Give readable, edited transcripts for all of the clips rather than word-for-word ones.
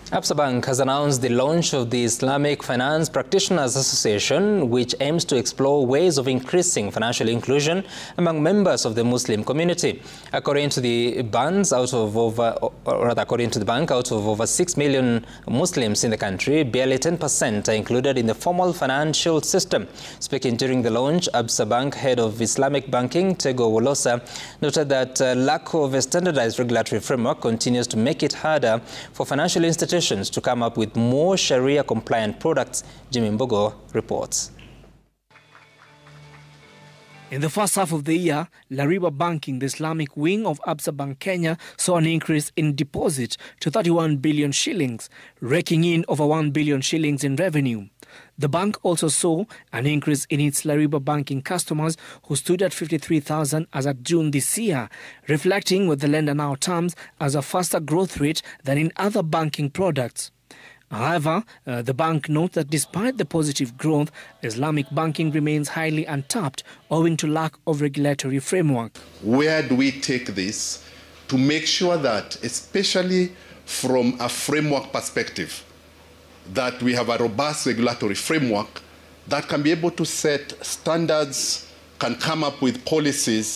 Absa Bank has announced the launch of the Islamic Finance Practitioners Association, which aims to explore ways of increasing financial inclusion among members of the Muslim community. According to the bank, out of over 6 million Muslims in the country, barely 10% are included in the formal financial system. Speaking during the launch, Absa Bank head of Islamic banking, TEGO WOLOSA, noted that lack of a standardized regulatory framework continues to make it harder for financial institutions to come up with more Sharia-compliant products. Jimmy Mbogo reports. In the first half of the year, Lariba Banking, the Islamic wing of Absa Bank Kenya, saw an increase in deposit to 31 billion shillings, raking in over 1 billion shillings in revenue. The bank also saw an increase in its Lariba banking customers, who stood at 53,000 as at June this year, reflecting what the lender now terms as a faster growth rate than in other banking products. However, the bank notes that despite the positive growth, Islamic banking remains highly untapped owing to lack of regulatory framework. Where do we take this to make sure that, especially from a framework perspective, that we have a robust regulatory framework that can be able to set standards, can come up with policies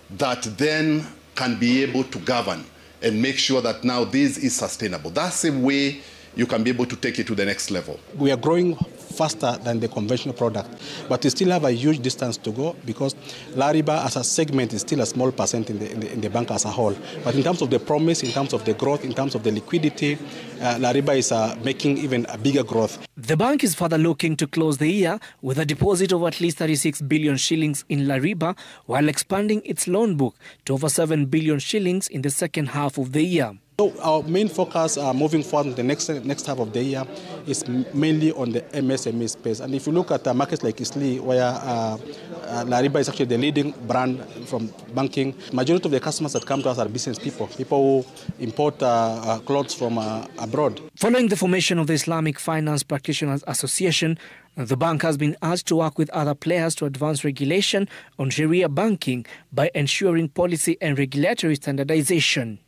that then can be able to govern and make sure that now this is sustainable. That's the way you can be able to take it to the next level. We are growing faster than the conventional product, but we still have a huge distance to go because Lariba as a segment is still a small percent in the bank as a whole. But in terms of the promise, in terms of the growth, in terms of the liquidity, Lariba is making even a bigger growth. The bank is further looking to close the year with a deposit of at least 36 billion shillings in Lariba, while expanding its loan book to over 7 billion shillings in the second half of the year. So our main focus moving forward in the next half of the year is mainly on the MSME space. And if you look at markets like Italy, where Lariba is actually the leading brand from banking, majority of the customers that come to us are business people who import clothes from abroad. Following the formation of the Islamic Finance Practitioners Association, the bank has been asked to work with other players to advance regulation on Sharia banking by ensuring policy and regulatory standardization.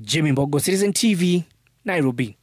Jimmy Mbogo, Citizen TV, Nairobi.